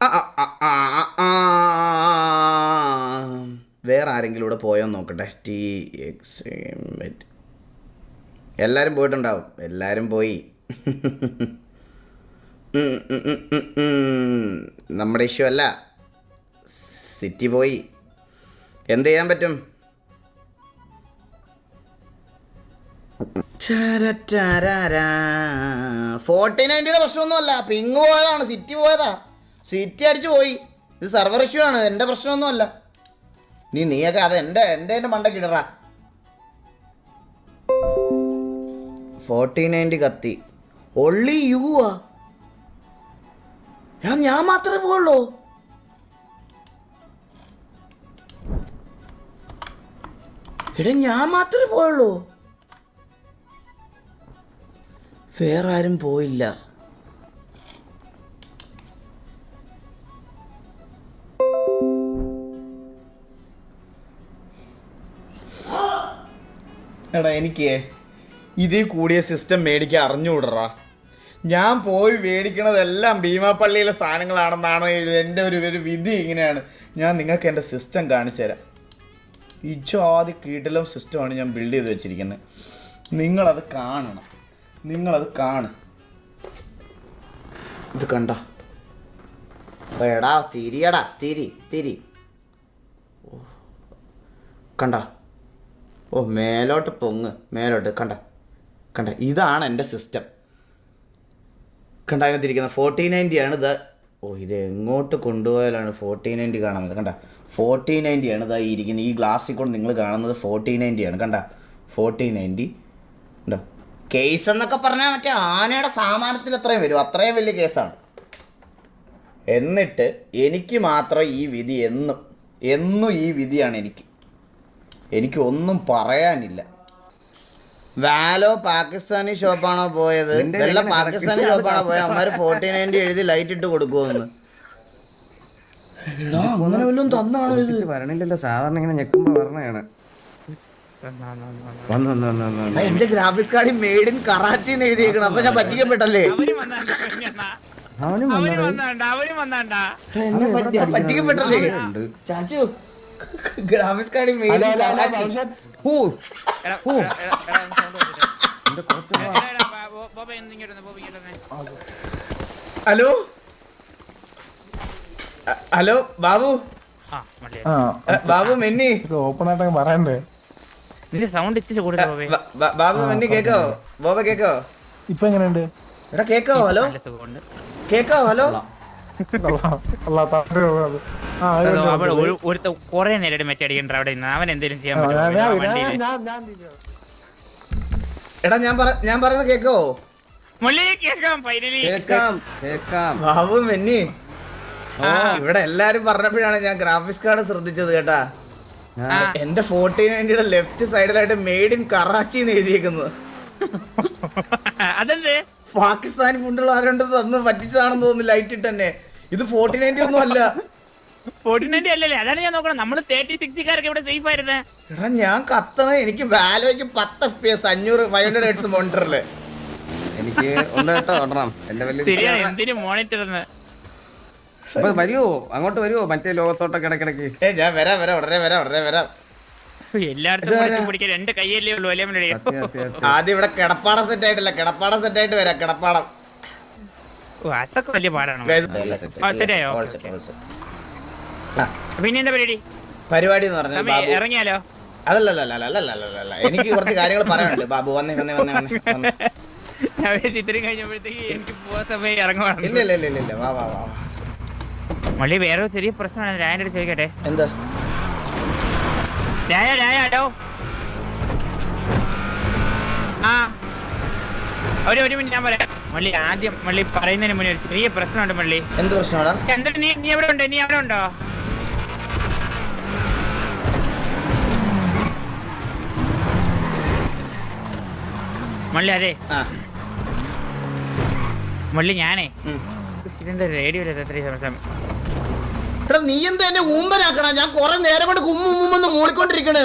ആ, ആ, ആ, ആ, ആ. വേറെ ആരെങ്കിലും ഇവിടെ പോയോ നോക്കട്ടെ. ടി എക്സ് എല്ലാവരും പോയിട്ടുണ്ടാവും. എല്ലാവരും പോയി. നമ്മുടെ ഇഷ്യൂ അല്ല, സിറ്റി പോയി. എന്ത് ചെയ്യാൻ പറ്റും? 49ന്റെ പ്രശ്നമൊന്നുമല്ല, പിങ് പോയതാണ്. സിറ്റി പോയതാ, സിറ്റി അടിച്ചു പോയി. ഇത് സർവർ ഇഷ്യൂ ആണ്, എൻ്റെ പ്രശ്നമൊന്നുമല്ല. നീയൊക്കെ അത് എൻ്റെ മണ്ടയ്ക്ക് ഇടറാ. 49 കത്തി. ഒള്ളി യു ആ. എടാ ഞാൻ മാത്രമേ പോവുള്ളൂ. എടാ ഞാൻ മാത്രമേ പോയുള്ളൂ, വേറെ ആരും പോയില്ല. എടാ എനിക്ക് ഇതിൽ കൂടിയ സിസ്റ്റം മേടിക്കാൻ അറിഞ്ഞുകൂടറാ. ഞാൻ പോയി മേടിക്കണതെല്ലാം ഭീമാപ്പള്ളിയിലെ സാധനങ്ങളാണെന്നാണ് എൻ്റെ ഒരു വിധി. ഇങ്ങനെയാണ്. ഞാൻ നിങ്ങൾക്ക് എൻ്റെ സിസ്റ്റം കാണിച്ചു തരാം. ആദ്യ കീട്ടിലും സിസ്റ്റമാണ് ഞാൻ ബിൽഡ് ചെയ്ത് വെച്ചിരിക്കുന്നത്. നിങ്ങളത് കാണണം, നിങ്ങളത് കാണും. ഇത് കണ്ട എടാ, തിരിയടാ, തിരി കണ്ട. ഓ മേലോട്ട് പൊങ്ങ്, മേലോട്ട് കണ്ട. ഇതാണ് എൻ്റെ സിസ്റ്റം. കണ്ട അതിനകത്തിരിക്കുന്നത് 4090 ആണ്. ഇത് ഇത് എങ്ങോട്ട് കൊണ്ടുപോയാലാണ് 4090 കാണുന്നത്? കണ്ട 4090 ആണ് ഇതാ ഇരിക്കുന്നത്. ഈ ഗ്ലാസ്സിൽ കൂടെ നിങ്ങൾ കാണുന്നത് 4090 ആണ്. കണ്ട 4090 ഉണ്ടോ? കേസ് എന്നൊക്കെ പറഞ്ഞാൽ മറ്റേ ആനയുടെ സാമാനത്തിൽ അത്രയും വരും, അത്രയും വലിയ കേസാണ്. എന്നിട്ട് എനിക്ക് മാത്രം ഈ വിധി, എന്നും ഈ വിധിയാണ് എനിക്ക് ഒന്നും പറയാനില്ല. വാലോ പാകിസ്ഥാനി ഷോപ്പാണോ പോയത്? വല്ല പാകിസ്ഥാനി ഷോപ്പാണോ പോയത്? അവന്മാർ 4090 എഴുതി ലൈറ്റ് ഇട്ട് കൊടുക്കുമെന്ന്. അങ്ങനെ വല്ലതും തന്നാണോ ഇത്? വരണില്ലല്ലോ, സാധാരണ ഇങ്ങനെ ഞെക്കുമ്പോ വരണയാണ്. എന്റെ graphics card made in Karachi എന്ന് എഴുതിയേക്കണം. അപ്പൊ ഞാൻ പറ്റിക്കപ്പെട്ടല്ലേ? പറ്റിക്കപ്പെട്ടല്ലേ Chachu? Graphics card made in Karachi. Hello hello Babu. Babu മെന്നി ഓപ്പൺ ആയിട്ട് പറയണ്ടേ? സൗണ്ട് ഇത്തിരി കൂടുതൽ. ബാബു മെന്നി കേക്കോ? ബോബ കേക്കോ? ഇപ്പൊ എങ്ങനെയുണ്ട്? എടാ കേക്കോ? ഹലോ കേക്കോ? ഹലോ കൊറേ നേരം മെറ്റടിക്കണ്ട അവിടെ. അവൻ എന്തെങ്കിലും ചെയ്യാൻ പറ്റും? എടാ ഞാൻ പറയുന്നത് കേക്കോ? ബാബു മെന്നി, ഇവിടെ എല്ലാരും പറഞ്ഞപ്പോഴാണ് ഞാൻ ഗ്രാഫിക്സ് കാർഡ് ശ്രദ്ധിച്ചത് കേട്ടാ. എന്റെ 4090 ലെഫ്റ്റ് സൈഡിലായിട്ട് മെയ്ഡ് ഇൻ കറാച്ചി എന്ന് എഴുതിയേക്കുന്നത്. പാകിസ്ഥാനി ഫുഡുകൾ ആരുണ്ട് തന്നു പറ്റിച്ചതാണെന്ന് തോന്നുന്നു. ലൈറ്റ് ഇട്ട് തന്നെ. ഇത് 4090 ഒന്നും അല്ല. 4090 അല്ലല്ലേ? അതാണ് ഞാൻ നോക്കണം. നമ്മള് 3060 ഇവിടെ സേഫ് ആയിരുന്നേ. എടാ ഞാൻ കത്തണ എനിക്ക് വാലോയ്ക്ക് 10 FPS 500 Hz മോണിറ്ററില്. എനിക്ക് എന്തിനു മോണിറ്റർ? വരുവോ? അങ്ങോട്ട് വരുവോ? മറ്റേ ലോകത്തോട്ടൊക്കെ ഇടക്കിടക്ക്. ഞാൻ വരാം ഉടനെ വരാം. എല്ലായിടത്തും പിടിക്കാൻ 2 കൈയല്ലേ ഉള്ളൂ അല്ലേ? ആദ്യം ഇവിടെ കിടപ്പാടം സെറ്റ് ആയിട്ടില്ല. കിടപ്പാടം സെറ്റ് ആയിട്ട് വരാം. കിടപ്പാടം അതൊക്കെ വലിയ പാടാണ്. പിന്നെ എന്താ പരിപാടി എന്ന് പറഞ്ഞാൽ ഇറങ്ങിയാലോ? അതല്ല എനിക്ക് കുറച്ച് കാര്യങ്ങൾ പറയാനുണ്ട്. ബാബു വന്നേ. ഇത്രയും കഴിഞ്ഞപ്പോഴത്തേക്ക് എനിക്ക് പോവാൻ സമയം ഇറങ്ങുവാണ്. ഇല്ല വാ മള്ളി വേറെ ചെറിയ പ്രശ്നമാണ്. രായന്റെ അടുത്ത് ചോദിക്കട്ടെ. എന്താ രായോ? ആ ഒരു മിനിറ്റ് ഞാൻ പറയാം. മള്ളി ആദ്യം മള്ളി പറയുന്നതിന് മുന്നേ ഒരു ചെറിയ പ്രശ്നമുണ്ട്. മള്ളി എന്ത് പ്രശ്നമാടാ? എന്നിട്ട് നീ എവിടെ ഉണ്ട്? നീ അവിടെ ഉണ്ടോ? മള്ളി അതെ മള്ളി ഞാനേ ഇതെന്താ റേഡിയോയിലെ നീ എന്താ എന്നെ ഊമ്പനാക്കണ? ഞാൻ കൊറേ നേരം കൊണ്ട് കുമ്മെന്ന് മൂളിക്കൊണ്ടിരിക്കണ്.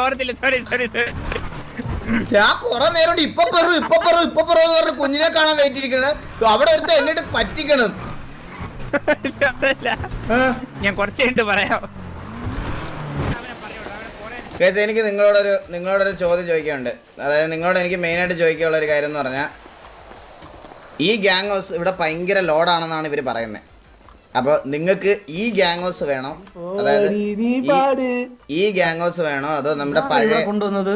ഓർത്തില്ല. സോറി ഞാൻ കുറെ നേരം ഇപ്പൊ പറഞ്ഞ കുഞ്ഞിനെ കാണാൻ വെയിറ്റിരിക്കണത് അവിടെ ഒരുത്ത എന്നിട്ട് പറ്റിക്കണം. ഞാൻ കുറച്ച് കഴിഞ്ഞിട്ട് പറയാം. കേസ് എനിക്ക് നിങ്ങളോടൊരു ചോദ്യം ചോദിക്കാനുണ്ട്. അതായത് നിങ്ങളോട് എനിക്ക് മെയിനായിട്ട് ചോദിക്കാനുള്ള ഒരു കാര്യം എന്ന് പറഞ്ഞാൽ, ഈ ഗ്യാങ് ഹൗസ് ഇവിടെ ഭയങ്കര ലോഡാണെന്നാണ് ഇവർ പറയുന്നത്. അപ്പോൾ നിങ്ങൾക്ക് ഈ ഗ്യാങ് ഹൗസ് വേണോ, അതായത് ഈ ഗ്യാങ് ഹൗസ് വേണോ, അതോ നമ്മുടെ പഴയ കൊണ്ടുവന്നത്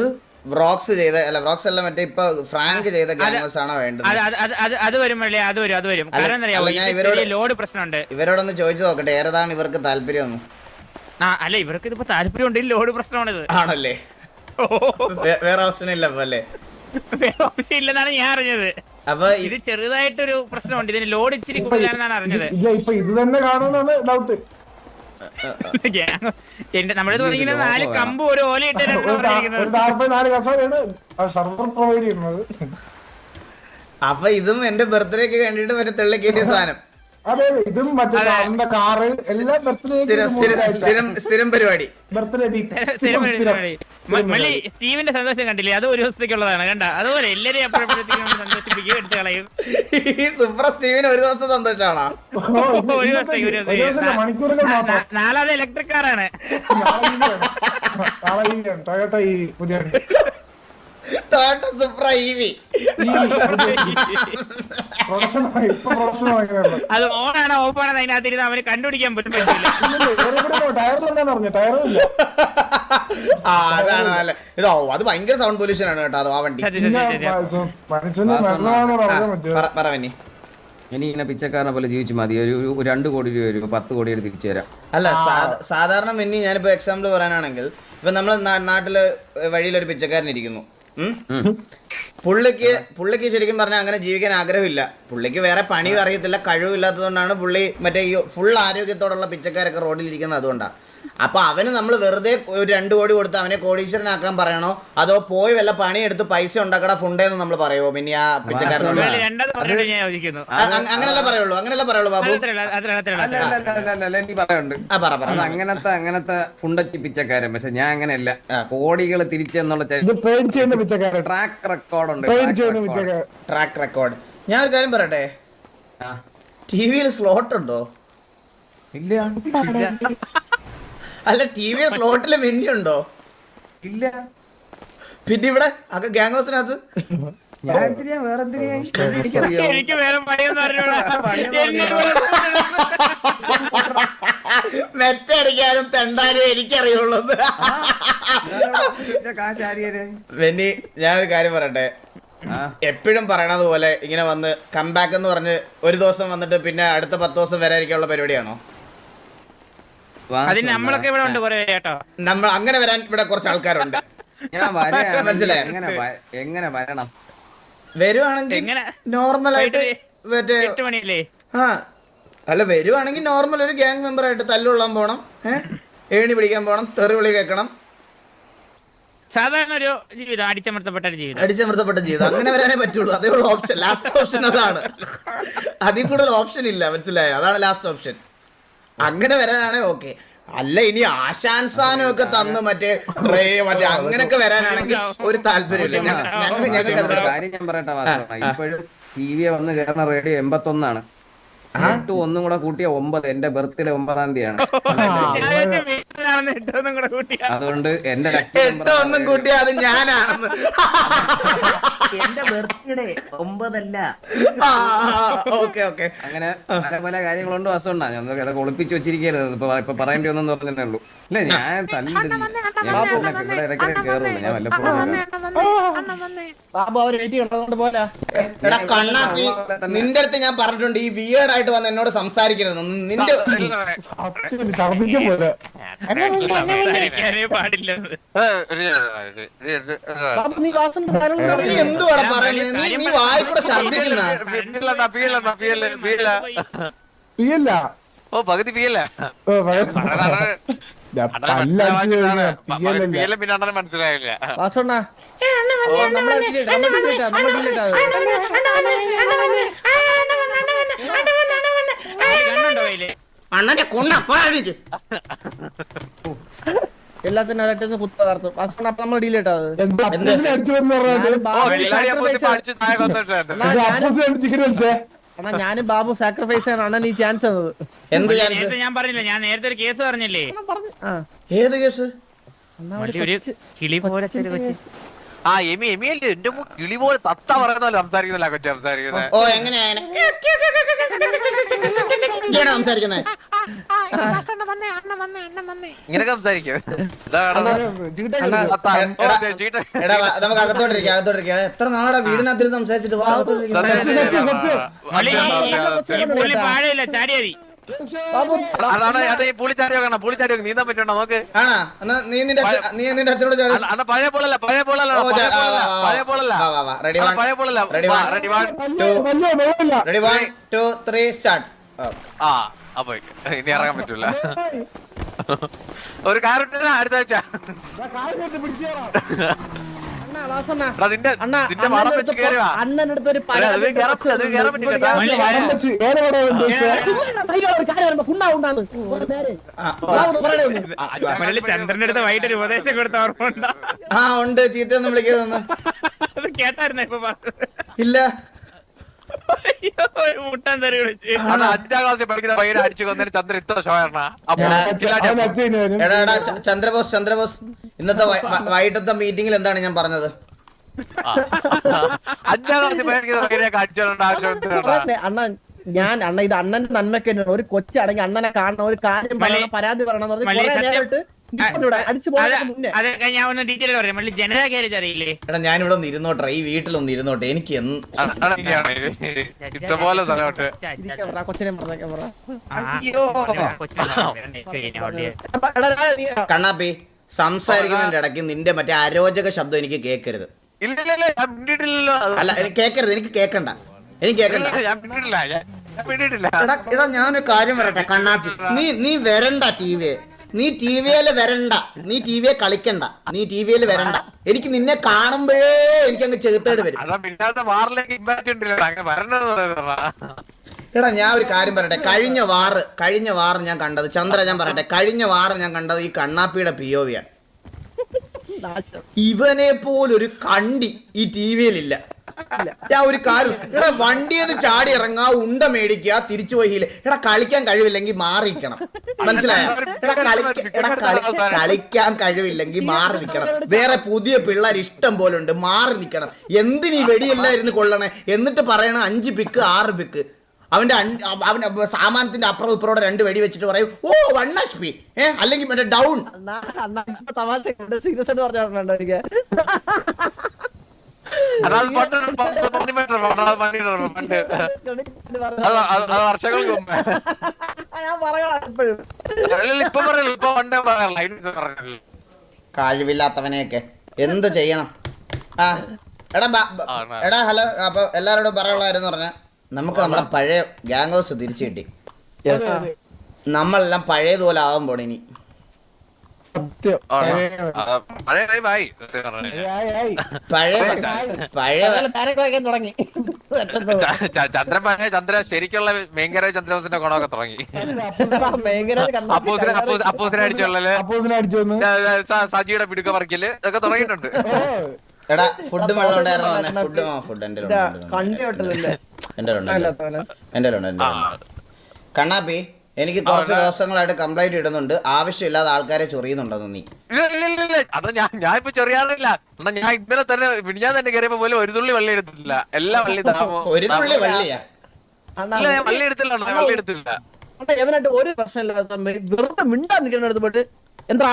വ്രോക്സ് ചെയ്ത വ്രോക്സ് അല്ല മറ്റേ ഇപ്പൊ ഫ്രാങ്ക് ചെയ്ത ഗ്യാങ് ഹൗസ് ആണോ വേണ്ടത്? അത് വരുമ്പോഴേ അത് വരും. കാരണം അല്ല, ഞാൻ ഇവരോട് ലോഡ് പ്രശ്നമുണ്ട്. ഇവരോടൊന്ന് ചോദിച്ചു നോക്കട്ടെ ഏതാണ് ഇവർക്ക് താല്പര്യം ഒന്നും. അല്ല, ഇവർക്ക് ഇതിപ്പോ താല്പര്യം ഉണ്ടെങ്കിൽ ലോഡ് പ്രശ്നമാണിത്. ആണല്ലേ? വേറെ ഓപ്ഷൻ ഇല്ല അപ്പൊ അല്ലേ? വേറെ ഓപ്ഷൻ ഇല്ലെന്നാണ് ഞാൻ അറിഞ്ഞത്. അപ്പൊ ഇത് ചെറുതായിട്ടൊരു പ്രശ്നമുണ്ട്. ഇതിന് ലോഡ് ഇച്ചിരി കൂടുതലാണെന്നാണ് അറിഞ്ഞത്. ഇപ്പൊ ഇത് തന്നെ കാണുമെന്നാണ് ഡൗട്ട്. നമ്മുടെ തോന്നിങ്ങനെ 4 കമ്പ് ഒരു ഓല ഇട്ട് ഒരു 4 കസേരയാണ് സർവർ പ്രൊവൈഡ് ചെയ്യുന്നത്. അപ്പൊ ഇതും എന്റെ ബർത്ത്ഡേക്ക് വേണ്ടിട്ട് മറ്റേ തെള്ളിക്കേറ്റിയ സാധനം. അതെ, ഇതും മറ്റേ കാറ് എല്ലാം സ്ഥിരം പരിപാടി. ബർത്ത്ഡേ മള്ളി സ്റ്റീവിന്റെ സന്തോഷം കണ്ടില്ലേ? അത് ഒരു ദിവസത്തേക്കുള്ളതാണ്. കണ്ട അതുപോലെ എല്ലാരെയും എപ്പോഴത്തേക്കും സന്തോഷിപ്പിക്കുകയും എടുത്തു കളയും. ഈ സൂപ്പർ സ്റ്റീവിന് ഒരു ദിവസം സന്തോഷമാണോ? ഒരു ദിവസത്തേക്ക് മണിക്കൂറുകൾ മാത്രം. നാലാമത് ഇലക്ട്രിക് കാറാണ്. ടൊയോട്ട ഈ പുതിയ ടൊയോട്ട സൂപ്പർ ഈവി. അത് ഓണാണോ ഓഫാണോ അതിനകത്തിരുന്ന് അവന് കണ്ടുപിടിക്കാൻ പറ്റും. അതാണ് നല്ല ഇതോ. അത് ഭയങ്കര സൗണ്ട് പൊല്യൂഷൻ ആണ് കേട്ടോ അത് ആ വണ്ടി. പറവനി ഇനി ഇങ്ങനെ പിച്ചക്കാരനെ പോലെ ജീവിച്ചു മതി. ഒരു 2 കോടി രൂപ വരും, 10 കോടി തിരിച്ചു തരാം. അല്ല, സാധാരണ മിന്നി ഞാനിപ്പോ എക്സാമ്പിൾ പറയാനാണെങ്കിൽ, ഇപ്പൊ നമ്മളെ നാട്ടില് വഴിയിലൊരു പിച്ചക്കാരൻ ഇരിക്കുന്നു. പുള്ളിക്ക് ശരിക്കും പറഞ്ഞാൽ അങ്ങനെ ജീവിക്കാൻ ആഗ്രഹമില്ല. പുള്ളിക്ക് വേറെ പണി അറിയത്തില്ല, കഴിവില്ലാത്തതുകൊണ്ടാണ് പുള്ളി മറ്റേ ഈ ഫുൾ ആരോഗ്യത്തോടുള്ള പിച്ചക്കാരൊക്കെ റോഡിലിരിക്കുന്നത്. അതുകൊണ്ടാണ്. അപ്പൊ അവന് നമ്മൾ വെറുതെ ഒരു 2 കോടി കൊടുത്ത് അവനെ കോടീശ്വരനാക്കാൻ പറയണോ, അതോ പോയി വല്ല പണിയെടുത്ത് പൈസ ഉണ്ടാക്കട ഫുണ്ടേന്ന് നമ്മൾ പറയുമോ? പിന്നെ ആ പിച്ചക്കാരനോട് അങ്ങനെയല്ല പറയുള്ളൂ ബാബു. എനിക്ക് പറയാനുണ്ട് അങ്ങനത്തെ ഫുണ്ടച്ചി പിച്ചക്കാരൻ. പക്ഷെ ഞാൻ അങ്ങനെയല്ല. കോടികൾ തിരിച്ചെന്നുള്ള ട്രാക്ക് റെക്കോർഡുണ്ട്. Track record. ഞാൻ ഒരു കാര്യം പറയട്ടെ, ടിവിയിൽ സ്ലോട്ട് ഉണ്ടോ? ഇല്ല. അല്ല, ടിവി സ്ലോട്ടില് മെന്യു ഉണ്ടോ? ഇല്ല. പിന്നെ ഇവിടെ ഗ്യാങ് ഹൗസിനകത്ത് എനിക്ക് വേറെ പണിയൊന്നും അറിഞ്ഞൂടാ. മെറ്റടിക്കാനും തെണ്ടാനും എനിക്കറിയുള്ളത്. വെന്നി, ഞാനൊരു കാര്യം പറയട്ടെ. എപ്പോഴും പറയണത് പോലെ ഇങ്ങനെ വന്ന് കംബാക്ക് എന്ന് പറഞ്ഞ് ഒരു ദിവസം വന്നിട്ട് പിന്നെ അടുത്ത 10 ദിവസം വരാതിരിക്കാനുള്ള പരിപാടിയാണോ? അതിന് നമ്മളൊക്കെ ഇവിടെ ഉണ്ട് കുറെ കേട്ടോ. നമ്മൾ അങ്ങനെ വരാൻ ഇവിടെ കുറച്ച് ആൾക്കാരുണ്ട്. മനസ്സിലായോ? എങ്ങനെ വരണം? വരുവാണെങ്കിൽ നോർമലായിട്ട് 8 മണിയല്ലേ? അല്ല, വരുവാണെങ്കിൽ നോർമൽ ഒരു ഗ്യാങ് മെമ്പർ ആയിട്ട് തല്ലുകൊള്ളാൻ പോണം, ഏണി പിടിക്കാൻ പോണം, തെറി വിളി കേൾക്കണം. സാധാരണ ഒരു ജീവിതം, അടിച്ചമർത്തപ്പെട്ട ജീവിതം. അങ്ങനെ വരാനേ പറ്റുള്ളൂ. അതേ ഉള്ള ഓപ്ഷൻ, ലാസ്റ്റ് ഓപ്ഷൻ അതാണ്. അതിൽ കൂടുതൽ ഓപ്ഷൻ ഇല്ല. മനസ്സിലായോ? അതാണ് ലാസ്റ്റ് ഓപ്ഷൻ. അങ്ങനെ വരാനാണേ ഓക്കെ. അല്ല, ഇനി ആശാൻസാനും ഒക്കെ തന്ന് മറ്റേ അങ്ങനെയൊക്കെ വരാനാണെങ്കിൽ ഒരു താല്പര്യമില്ല. കാര്യം ഞാൻ പറയട്ടെ, ഇപ്പോഴും ടി വി വന്ന് കയറുന്ന റേഡിയോ 81 ഒന്നും കൂടെ കൂട്ടിയ 9. എന്റെ ബർത്ത്ഡേ 9-ാം തീയതിയാണ്. അതുകൊണ്ട് എന്റെ 8 ഒന്നും കൂട്ടിയ അത് ഞാനാണെന്ന്. എന്റെ ബർത്ത്ഡേ 9 അല്ല. ഓക്കെ. അങ്ങനെ പല കാര്യങ്ങളുണ്ട്. വാസമുണ്ടാ ഞാൻ അതൊക്കെ ഒളിപ്പിച്ച് വെച്ചിരിക്കരുത്. ഇപ്പൊ പറയേണ്ടി വന്നെന്ന് പറഞ്ഞേ ഉള്ളൂ. ഇല്ല, ഞാൻ തല്ലില്ല. ഇവിടെ ഇടയ്ക്കിടെ കേറുള്ളൂ. ഞാൻ വല്ലപ്പോഴും നിന്റെ അടുത്ത് ഞാൻ പറഞ്ഞിട്ടുണ്ട്, ഈ വിയേർഡ് ആയിട്ട് വന്ന് എന്നോട് സംസാരിക്കരുത്. നിന്റെ പാടില്ല. നീ എന്തുവാണ് പറയുന്നത്? നീ വായി കൂടെ ഛർദിക്കുന്ന പകുതി പിയല്ല പിന്നെ അണ്ണന് മനസ്സിലായില്ല. അണ്ണന്റെ കൊണ്ട എല്ലാത്തിനും ഒരൊറ്റ കുത്ത തകർത്തു വാസണ്ണ. അപ്പൊ നമ്മൾ ഡീൽ ഇട്ടത് അടിച്ചു വന്ന് പറഞ്ഞത് അണ്ണാ ഞാനും ബാബു സാക്രിഫൈസ് ആണ് അണ്ണൻ ഈ ചാൻസ് തന്നത്. എന്ത് നേരത്തെ ഞാൻ പറഞ്ഞില്ല, ഞാൻ നേരത്തെ ഒരു കേസ് പറഞ്ഞില്ലേ, ആ ഏത് കേസ്? വള്ളി ഒരു കിളി പോലത്തെ ഒരു കൊച്ച്. ആ എമിയല്ലേ എന്റെ കിളി പോലെ തത്ത പറയുന്നല്ലോ സംസാരിക്കുന്നില്ല കൊച്ചു സംസാരിക്കുന്നത്. ഓ എങ്ങനെയാ സംസാരിക്കുന്നത്? ഇങ്ങനൊക്കെ സംസാരിക്കും. എടാ നമുക്ക് അകത്തോട്ടിരിക്കാം. എത്ര നാളാ വീടിനകത്ത് സംസാരിച്ചിട്ട് വാ, വള്ളി ഈ പുള്ളി പാഴയില്ല, ചാടിയാതി. അതാണ് ഈ പുളിച്ചാരി വെക്കണം, പുളിച്ചാരി വെക്കണം. നീന്താൻ പറ്റണോ നോക്ക്. ആണാ എന്നാ നീ നിന്റെ അച്ഛനോട് ചാടി. അന്ന പഴയ പോളല്ല, പഴയ പോളല്ല, പഴയ പോളല്ല, റെഡി പഴയ പോളല്ല. Ready 1 2 3 start. ആ അപ്പൊ ഇനി ഇറങ്ങാൻ പറ്റൂല. ഒരു കാര്യം അടുത്ത ആഴ്ച നിന്റെ വളം വെച്ച് കയറുക. അണ്ണനടുത്ത് ഒരു അത് കയറാൻ പറ്റില്ല. വള്ളി ചന്ദ്രന്റെ അടുത്ത് വൈകിട്ടൊരു ഉപദേശം കൊടുത്ത ഓർമ്മ ഉണ്ടോ? ആ ഉണ്ട്, ചീത്തയൊന്നും വിളിക്കരുതെന്ന്. അത് കേട്ടായിരുന്നോ ഇപ്പൊ പറഞ്ഞത്? ഇല്ല. അയ്യോ, ഒരു മുട്ടാൻ തെറി വിളിച്ച്. 5ാം ക്ലാസ്സിൽ പഠിക്കുന്ന പയ്യനെ അടിച്ചു കൊന്നതിന് ചന്ദ്രൻ ഇത്ര ഷോയാണ്. എടാ ചന്ദ്രബോസ് ഇന്നത്തെ വൈകിട്ടത്തെ മീറ്റിംഗിൽ എന്താണ് ഞാൻ പറഞ്ഞത്? 5ാം ക്ലാസ്സിൽ പഠിക്കുന്ന പയ്യനെ അടിച്ചു കൊണ്ട ആവശ്യം. അണ്ണ ഇത് അണ്ണന്റെ നന്മയ്ക്ക് തന്നെയാണ്. ഒരു കൊച്ചടങ്ങി അണ്ണനെ കാണണം, ഒരു കാര്യം പറയണം, പരാതി പറയണം അടിച്ചു പോകാൻ മുന്നേ. അതൊക്കെ ഞാൻ ഒന്ന് ഡീറ്റെയിൽ പറയാം. മള്ളി ജനതാ ഗ്യാരേജ് അറിയില്ലേ? എടാ ഞാനിവിടെ ഒന്ന് ഇരുന്നോട്ടെ, ഈ വീട്ടിലൊന്ന് ഇരുന്നോട്ടെ. എനിക്ക് ഇഷ്ടംപോലെ സ്ഥലമുണ്ട്. കൊച്ചിനെ പറഞ്ഞേക്കാൻ പറ. കണ്ണാപ്പി സംസാരിക്കുന്നതിന്റെ ഇടയ്ക്ക് നിന്റെ മറ്റേ അരോചക ശബ്ദം എനിക്ക് കേൾക്കരുത്. ഇല്ല ഞാൻ മിണ്ടിട്ടില്ലല്ലോ. അല്ല കേൾക്കരുത്, എനിക്ക് കേൾക്കണ്ട. ഞാൻ മിണ്ടിട്ടില്ല. എടാ ഞാനൊരു കാര്യം പറയട്ടെ കണ്ണാപ്പി, നീ വരണ്ട ടിവിയെ. നീ ടിവിയില് വരണ്ട, നീ ടിവിയെ കളിക്കണ്ട, നീ ടിവിയില് വരണ്ട. എനിക്ക് നിന്നെ കാണുമ്പോഴേ എനിക്കങ്ങ് ചെറുത്തേട് വരും. എടാ ഞാൻ ഒരു കാര്യം പറയട്ടെ, കഴിഞ്ഞ വാറ് ഞാൻ കണ്ടത്, ചന്ദ്ര ഞാൻ പറയട്ടെ, കഴിഞ്ഞ വാറ് ഞാൻ കണ്ടത് ഈ കണ്ണാപ്പിയുടെ പിയോവിയാണ്. ഇവനെ പോലൊരു കണ്ടി ഈ ടിവിയിലില്ല. ഞാൻ ഒരു കാര്യം, എടാ വണ്ടിയെന്ന് ചാടി ഇറങ്ങാ, ഉണ്ട മേടിക്കുക, തിരിച്ചു പോയില്ല. എടാ കളിക്കാൻ കഴിവില്ലെങ്കിൽ മാറിക്കണം, മനസ്സിലായോ? കളിക്കാൻ കഴിവില്ലെങ്കിൽ മാറി നിൽക്കണം. വേറെ പുതിയ പിള്ളേർ ഇഷ്ടം പോലെ ഉണ്ട്, മാറി നിൽക്കണം. എന്തിനീ വെടിയെല്ലാം ഇരുന്ന് കൊള്ളണേ? എന്നിട്ട് പറയണ 5 പിക്ക് 6 പിക്ക്. അവന്റെ സാമാനത്തിന്റെ അപ്പുറം ഇപ്പുറം 2 വെടി വെച്ചിട്ട് പറയും ഓ 1 HP, അല്ലെങ്കിൽ മറ്റേ ഡൗൺ. തമാശ സീരിയസ് ആയിട്ട് പറഞ്ഞോ എനിക്ക്. വർഷങ്ങൾക്ക് മുമ്പ് ഇപ്പൊ പറയല്ലോ, ഇപ്പൊ പണ്ടേ പറയല്ലോ. കഴിവില്ലാത്തവനെയൊക്കെ എന്ത് ചെയ്യണം? എടാ ഹലോ, അപ്പൊ എല്ലാരോടും പറയാനുള്ളായിരുന്നു പറഞ്ഞ നമുക്ക് നമ്മുടെ പഴയ ഗ്യാങ് ഹൗസ് തിരിച്ചു കിട്ടി. നമ്മളെല്ലാം പഴയതുപോലെ ആവാൻ പോണ ഇനി. ചന്ദ്ര ശരിക്കുള്ള മേങ്കര ചന്ദ്രബോസിന്റെ ഗുണമൊക്കെ തുടങ്ങി. അപ്പൂസിനെ അടിച്ചുള്ളല്, സജിയുടെ പിടുക്ക പറിക്കല് ഇതൊക്കെ തുടങ്ങിയിട്ടുണ്ട്. എടാ ഫുഡ് വെള്ളം ഉണ്ടായിരുന്നു. ഫുഡ് എന്റെ കണ്ണാപ്പി എനിക്ക് കുറച്ച് ദിവസങ്ങളായിട്ട് കംപ്ലൈന്റ് ഇടുന്നുണ്ട്, ആവശ്യമില്ലാതെ ആൾക്കാരെ ചൊറിയുന്നുണ്ടെന്ന് നീ. അത് ഞാൻ ഇപ്പൊ ചൊറിയാറില്ല. ഞാൻ ഇന്നലെ തന്നെ ഞാൻ തന്നെ കയറിയപ്പോ പോലും ഒരു തുള്ളി വെള്ളം എടുത്തിട്ടില്ല. എല്ലാം വള്ളി ഒരു തുള്ളി വള്ളിയാ? വള്ളി എടുത്തില്ല, വെള്ളം എടുത്തില്ല. എവനായിട്ട് ഒരു പ്രശ്നമില്ലാത്ത വെറുതെ മിണ്ടാ നിൽക്കുന്നടുത്ത് പോയിട്ട് എന്താ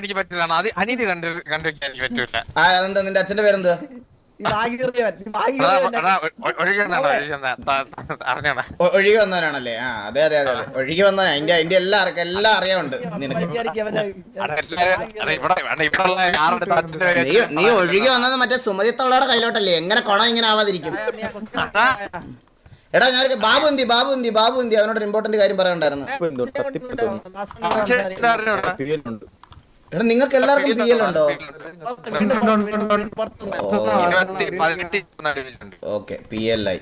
എനിക്ക് പറ്റില്ല. അനീതി കണ്ടുവെക്കാൻ എനിക്ക് പറ്റൂല. അതെന്താ നിന്റെ അച്ഛന്റെ പേരെന്താ? ഒഴുകി വന്നവനാണല്ലേ? ആ അതെ ഒഴുകി വന്നവനാ. അതിന്റെ എല്ലാം അറിയാറുണ്ട് നിനക്ക്. നീ ഒഴുകി വന്നത് മറ്റേ സുമതിത്തള്ളയുടെ കയ്യിലോട്ടല്ലേ? എങ്ങനെ കൊണം ഇങ്ങനെ ആവാതിരിക്കും? എടാ ഞാൻ ബാബു എന്തി അവനോട് ഇമ്പോർട്ടന്റ് കാര്യം പറയാനുണ്ടായിരുന്നു. എടാ നിങ്ങൾക്ക് എല്ലാവർക്കും PL ഉണ്ടോ? ഓക്കെ PL ആയി.